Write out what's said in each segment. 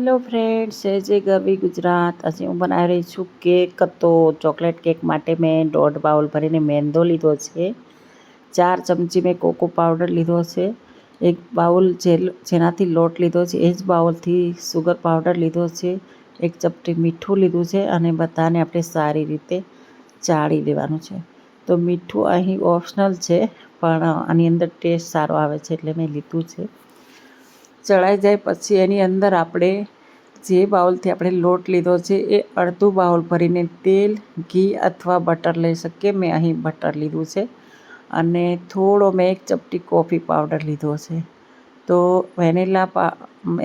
Hello friends, जय गरवी गुजरात। आज हूँ बनावी रही छूँ केक। तो चॉकलेट केक माटे मैं 1.5 बाउल भरीने मैंदो लीधो छे। 4 चमची मैं कोको पाउडर लीधो छे। 1 बाउल जेनाथी लोट लीधो छे ए ज बाउलथी सुगर पाउडर लीधो छे। 1 चपटी मीठું લીધું છે અને બધાને આપણે સારી રીતે ચાળી લેવાનું છે। તો મીઠું અહીં ઓપ્શનલ છે, પણ આની અંદર ટેસ્ટ સારો આવે છે એટલે મેં લીધું છે। ચડાઈ જાય પછી એની અંદર આપણે જે બાઉલથી આપણે લોટ લીધો છે એ અડધું બાઉલ ભરીને તેલ, ઘી અથવા બટર લઈ શકીએ। મેં અહીં બટર લીધું છે અને થોડો મેં 1 ચપટી કોફી પાવડર લીધો છે। તો વેનીલા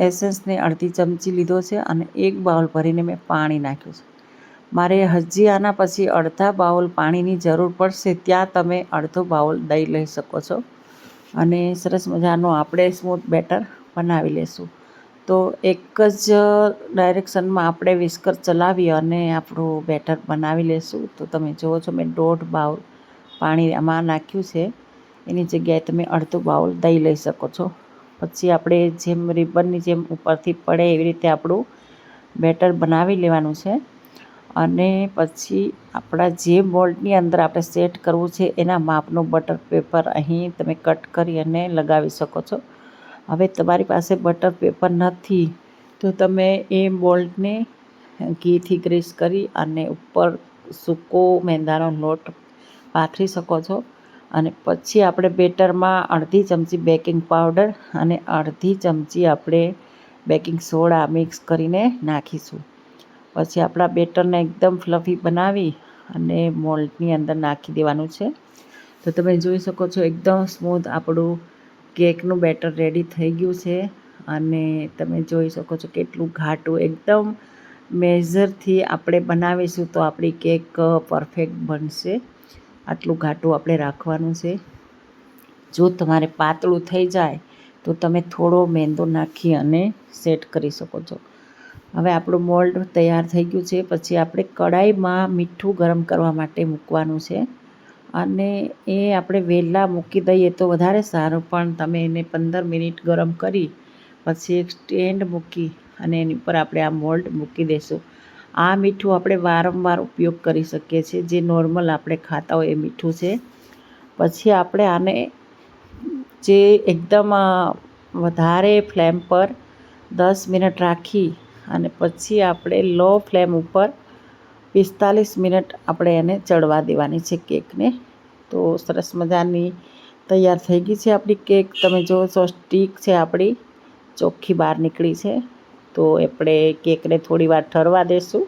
એસેન્સને અડધી ચમચી લીધો છે અને 1 બાઉલ ભરીને મેં પાણી નાખ્યું છે। મારે હજી આના પછી અડધા બાઉલ પાણીની જરૂર પડશે, ત્યાં તમે અડધો બાઉલ દહીં લઈ શકો છો અને સરસ મજાનો આપણે સ્મૂથ બેટર બનાવી લેશું। તો એક જ ડાયરેક્શનમાં આપણે વિસ્કર ચલાવી અને આપણું બેટર બનાવી લેશું। તો તમે જુઓ છો મેં 1.5 બાઉલ પાણી આમાં નાખ્યું છે, એની જગ્યાએ તમે અડધો બાઉલ દહીં લઈ શકો છો। પછી આપણે જેમ રિબનની જેમ ઉપરથી પડે એવી રીતે આપણું બેટર બનાવી લેવાનું છે અને પછી આપણા જે મોલ્ડની અંદર આપણે સેટ કરવું છે એના માપનું બટર પેપર અહીં તમે કટ કરી અને લગાવી શકો છો। હવે તમારી પાસે બટર પેપર નથી તો તમે એ મોલ્ડને ઘીથી ગ્રીસ કરી અને ઉપર સૂકો મેંદાનો લોટ પાથરી શકો છો અને પછી આપણે બેટરમાં અડધી ચમચી બેકિંગ પાવડર અને અડધી ચમચી આપણે બેકિંગ સોડા મિક્સ કરીને નાખીશું। પછી આપણા બેટરને એકદમ ફ્લફી બનાવી અને મોલ્ડની અંદર નાખી દેવાનું છે। તો તમે જોઈ શકો છો એકદમ સ્મૂથ આપણું કેકનું બેટર રેડી થઈ ગયું છે અને તમે જોઈ શકો છો કેટલું ઘાટું એકદમ મેઝરથી આપણે બનાવીશું તો આપણી કેક પરફેક્ટ બનશે। આટલું ઘાટું આપણે રાખવાનું છે। જો તમારે પાતળું થઈ જાય તો તમે થોડો મેંદો નાખી અને સેટ કરી શકો છો। હવે આપણું મોલ્ડ તૈયાર થઈ ગયું છે। પછી આપણે કડાઈમાં મીઠું ગરમ કરવા માટે મૂકવાનું છે અને એ આપણે વહેલા મૂકી દઈએ તો વધારે સારું, પણ તમે એને 15 મિનિટ ગરમ કરી પછી એક સ્ટેન્ડ મૂકી અને એની ઉપર આપણે આ મોલ્ડ મૂકી દઈશું। આ મીઠું આપણે વારંવાર ઉપયોગ કરી શકીએ છીએ, જે નોર્મલ આપણે ખાતા હોય એ મીઠું છે। પછી આપણે આને જે એકદમ વધારે ફ્લેમ પર 10 મિનિટ રાખી અને પછી આપણે લો ફ્લેમ ઉપર 45 મિનિટ આપણે એને ચડવા દેવાની છે કેકને। તો સરસ મજાની તૈયાર થઈ ગઈ છે આપણી કેક। તમે જુઓ છો સ્ટીક છે આપણી ચોખ્ખી બહાર નીકળી છે। તો આપણે કેકને થોડી વાર ઠરવા દઈશું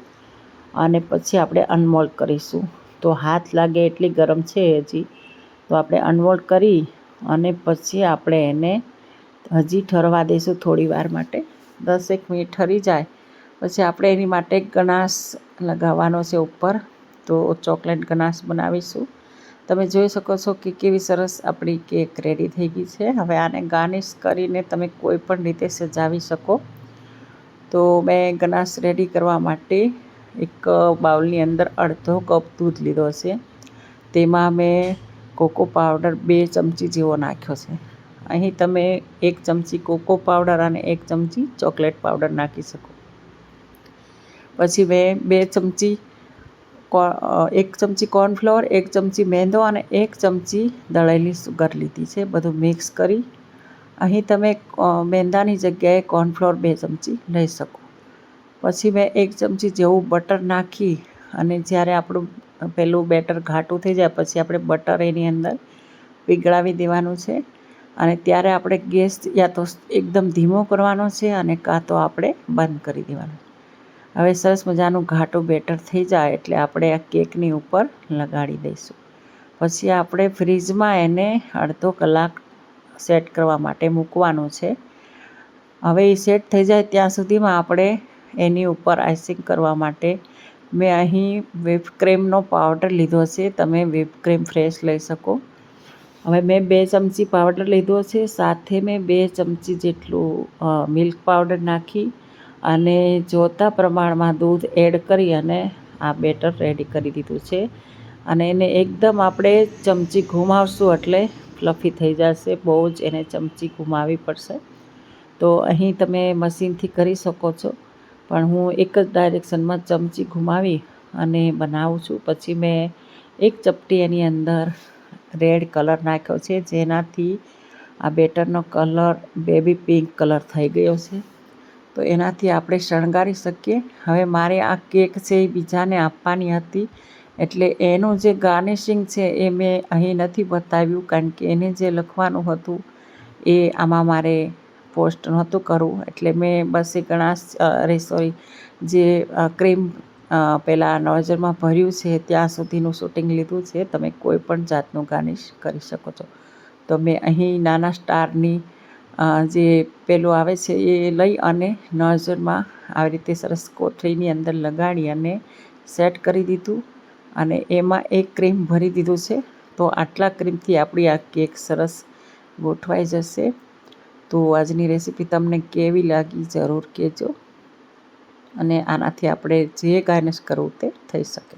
અને પછી આપણે અનમોલ્ડ કરીશું। તો હાથ લાગે એટલી ગરમ છે હજી, તો આપણે અનમોલ્ડ કરી અને પછી આપણે એને હજી ઠરવા દઈશું થોડી વાર માટે। 10 મિનિટ ઠરી જાય પછી આપણે એની માટે ગનાશ લગાવવાનો છે ઉપર, તો ચોકલેટ ગનાશ બનાવીશું। તમે જોઈ શકો છો કે કેવી સરસ આપણી કેક રેડી થઈ ગઈ છે। હવે આને ગાર્નિશ કરીને તમે કોઈ પણ રીતે સજાવી શકો। તો મેં ગનાશ રેડી કરવા માટે એક બાઉલની અંદર અડધો કપ દૂધ લીધો છે, તેમાં મેં કોકો પાવડર 2 ચમચી જેવો નાખ્યો છે। અહીં તમે 1 ચમચી કોકો પાવડર અને 1 ચમચી ચોકલેટ પાવડર નાખી શકો। પછી મેં 1 ચમચી કોર્નફ્લોર, 1 ચમચી મેંદો અને 1 ચમચી દળેલી સુગર લીધી છે, બધું મિક્સ કરી। અહીં તમે મેંદાની જગ્યાએ કોર્નફ્લોર 2 ચમચી લઈ શકો। પછી મેં 1 ચમચી જેવું બટર નાખી અને જ્યારે આપણું પેલું બેટર ઘાટું થઈ જાય પછી આપણે બટર એની અંદર પીગળાવી દેવાનું છે અને ત્યારે આપણે ગેસ યા તો એકદમ ધીમો કરવાનો છે અને કાં તો આપણે બંધ કરી દેવાનો। હવે સરસ મજાનું ઘાટું બેટર થઈ જાય એટલે આપણે આ કેકની ઉપર લગાડી દઈશું। પછી આપણે ફ્રીજમાં એને અડધો કલાક સેટ કરવા માટે મૂકવાનું છે। હવે એ સેટ થઈ જાય ત્યાં સુધીમાં આપણે એની ઉપર આઈસિંગ કરવા માટે મેં અહીં વ્હીપ ક્રીમનો પાવડર લીધો છે, તમે વ્હીપ ક્રીમ ફ્રેશ લઈ શકો। હવે મેં 2 ચમચી પાવડર લીધો છે, સાથે મેં 2 ચમચી જેટલું મિલ્ક પાવડર નાખી અને જોતા પ્રમાણમાં દૂધ એડ કરી અને આ બેટર રેડી કરી દીધું છે અને એને એકદમ આપણે ચમચી ઘુમાવશું એટલે ફ્લફી થઈ જશે, બહુ જ એને ચમચી ઘુમાવવી પડશે। તો અહીં તમે મશીનથી કરી શકો છો, પણ હું એક જ ડાયરેક્શનમાં ચમચી ઘુમાવી અને બનાવું છું. પછી મેં એક ચપટી એની અંદર રેડ કલર નાખ્યો છે, જેનાથી આ બેટરનો કલર બેબી પિંક કલર થઈ ગયો છે. તો એનાથી આપણે શણગારી શકીએ. હવે મારે આ કેક છે એ બીજાને આપવાની હતી, એટલે એનું જે ગાર્નિશિંગ છે એ મેં અહીં નથી બતાવ્યું, કારણ કે એને જે લખવાનું હતું એ આમાં મારે પોસ્ટ નહોતું કરવું. એટલે મેં બસ એ સોરી જે ક્રીમ પહેલાં નોઝલમાં ભર્યું છે ત્યાં સુધીનું શૂટિંગ લીધું છે. તમે કોઈ પણ જાતનું ગાર્નિશ કરી શકો છો. તો મેં અહીં નાના સ્ટારની જે પેલું આવે છે એ લઈ અને નોઝલમાં આવી રીતે સરસ કોથળીની અંદર લગાડી અને સેટ કરી દીધું, અને એમાં એક ક્રીમ ભરી દીધું છે. તો આટલા ક્રીમથી આપણી આ કેક સરસ ગોઠવાઈ જશે. તો આજની રેસીપી તમને કેવી લાગી જરૂર કહેજો, અને આનાથી આપણે જે ગાર્નિશ કરવું તે થઈ શકે.